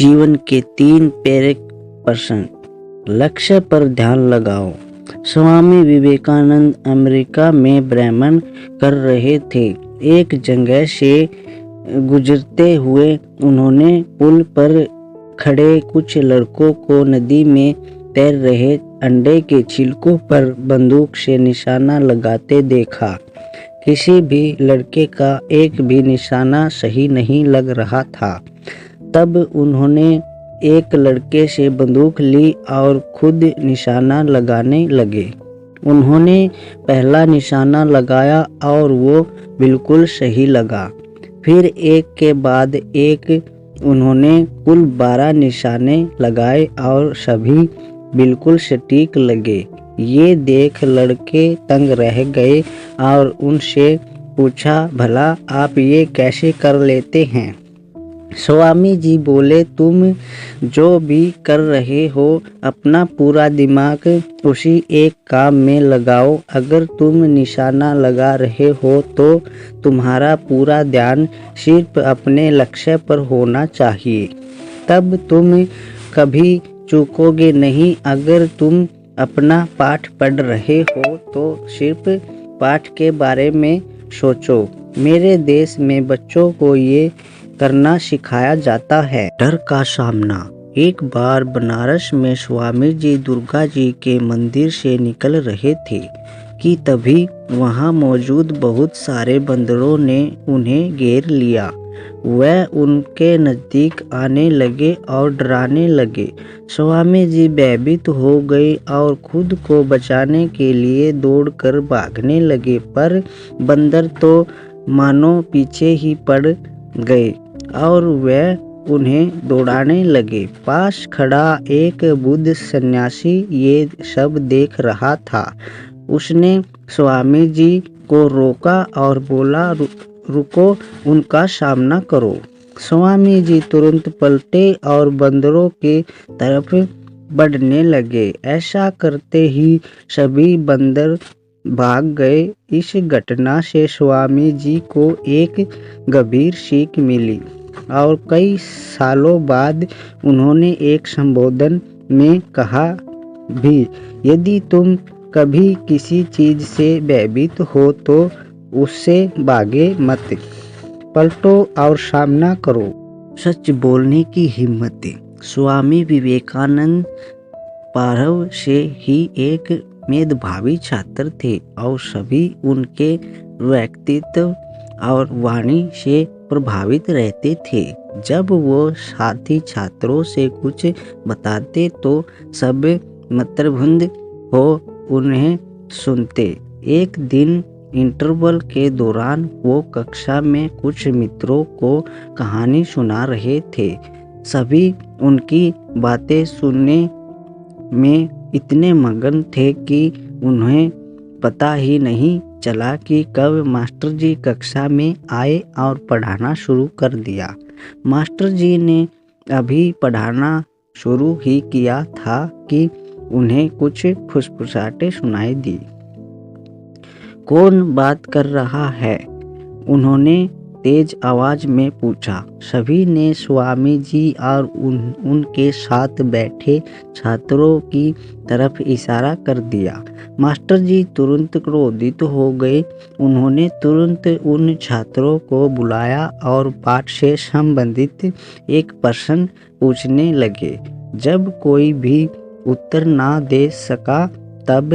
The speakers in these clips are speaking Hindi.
जीवन के 3 प्रेरक प्रश्न। लक्ष्य पर ध्यान लगाओ। स्वामी विवेकानंद अमेरिका में भ्रमण कर रहे थे। एक जगह से गुजरते हुए उन्होंने पुल पर खड़े कुछ लड़कों को नदी में तैर रहे अंडे के छिलकों पर बंदूक से निशाना लगाते देखा। किसी भी लड़के का एक भी निशाना सही नहीं लग रहा था। तब उन्होंने एक लड़के से बंदूक ली और खुद निशाना लगाने लगे। उन्होंने पहला निशाना लगाया और वो बिल्कुल सही लगा। फिर एक के बाद एक उन्होंने कुल 12 निशाने लगाए और सभी बिल्कुल सटीक लगे। ये देख लड़के तंग रह गए और उनसे पूछा, भला आप ये कैसे कर लेते हैं? स्वामी जी बोले, तुम जो भी कर रहे हो अपना पूरा दिमाग उसी एक काम में लगाओ। अगर तुम निशाना लगा रहे हो तो तुम्हारा पूरा ध्यान सिर्फ अपने लक्ष्य पर होना चाहिए। तब तुम कभी चूकोगे नहीं। अगर तुम अपना पाठ पढ़ रहे हो तो सिर्फ पाठ के बारे में सोचो। मेरे देश में बच्चों को ये करना सिखाया जाता है। डर का सामना। एक बार बनारस में स्वामी जी दुर्गा जी के मंदिर से निकल रहे थे कि तभी वहां मौजूद बहुत सारे बंदरों ने उन्हें घेर लिया। वह उनके नजदीक आने लगे और डराने लगे। स्वामी जी भयभीत हो गए और खुद को बचाने के लिए दौड़कर भागने लगे, पर बंदर तो मानो पीछे ही पड़ गए और वह उन्हें दौड़ाने लगे। पास खड़ा एक बुद्ध सन्यासी ये सब देख रहा था। उसने स्वामी जी को रोका और बोला, रुको, उनका सामना करो। स्वामी जी तुरंत पलटे और बंदरों के तरफ बढ़ने लगे। ऐसा करते ही सभी बंदर भाग गए। इस घटना से स्वामी जी को एक गंभीर सीख मिली और कई सालों बाद उन्होंने एक संबोधन में कहा भी, यदि तुम कभी किसी चीज से भयभीत हो तो उससे भागे मत, पलटो और सामना करो। सच बोलने की हिम्मत। स्वामी विवेकानंद प्रारंभ से ही एक मेधावी छात्र थे और सभी उनके व्यक्तित्व और वाणी से प्रभावित रहते थे। जब वो साथी छात्रों से कुछ बताते तो सब मंत्रमुग्ध हो उन्हें सुनते। एक दिन इंटरवल के दौरान वो कक्षा में कुछ मित्रों को कहानी सुना रहे थे। सभी उनकी बातें सुनने में इतने मगन थे कि उन्हें पता ही नहीं चला कि कब मास्टर जी कक्षा में आए और पढ़ाना शुरू कर दिया। मास्टर जी ने अभी पढ़ाना शुरू ही किया था कि उन्हें कुछ फुसफुसाहटें सुनाई दी। कौन बात कर रहा है? उन्होंने तेज आवाज में पूछा। सभी ने स्वामी जी और उनके साथ बैठे छात्रों की तरफ इशारा कर दिया। मास्टर जी तुरंत क्रोधित हो गए। उन्होंने तुरंत उन छात्रों को बुलाया और पाठ से संबंधित एक प्रश्न पूछने लगे। जब कोई भी उत्तर ना दे सका तब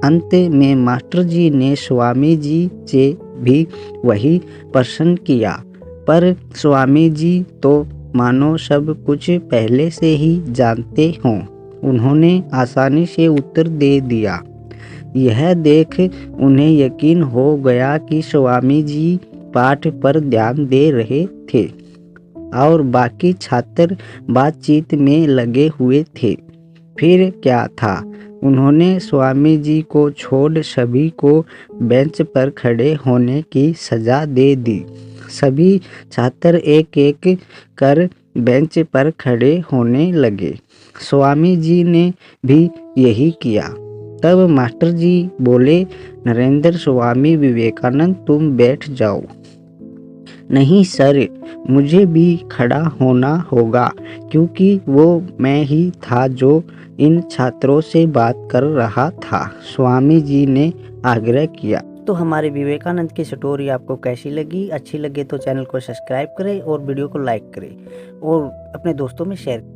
अंत में मास्टर जी ने स्वामी जी से भी वही प्रश्न किया, पर स्वामी जी तो मानो सब कुछ पहले से ही जानते हों। उन्होंने आसानी से उत्तर दे दिया। यह देख उन्हें यकीन हो गया कि स्वामी जी पाठ पर ध्यान दे रहे थे और बाकी छात्र बातचीत में लगे हुए थे। फिर क्या था, उन्होंने स्वामी जी को छोड़ सभी को बेंच पर खड़े होने की सजा दे दी। सभी छात्र एक एक कर बेंच पर खड़े होने लगे। स्वामी जी ने भी यही किया। तब मास्टर जी बोले, नरेंद्र स्वामी विवेकानंद, तुम बैठ जाओ। नहीं सर, मुझे भी खड़ा होना होगा क्योंकि वो मैं ही था जो इन छात्रों से बात कर रहा था, स्वामी जी ने आग्रह किया। तो हमारे विवेकानंद की स्टोरी आपको कैसी लगी? अच्छी लगे तो चैनल को सब्सक्राइब करें और वीडियो को लाइक करें और अपने दोस्तों में शेयर करें।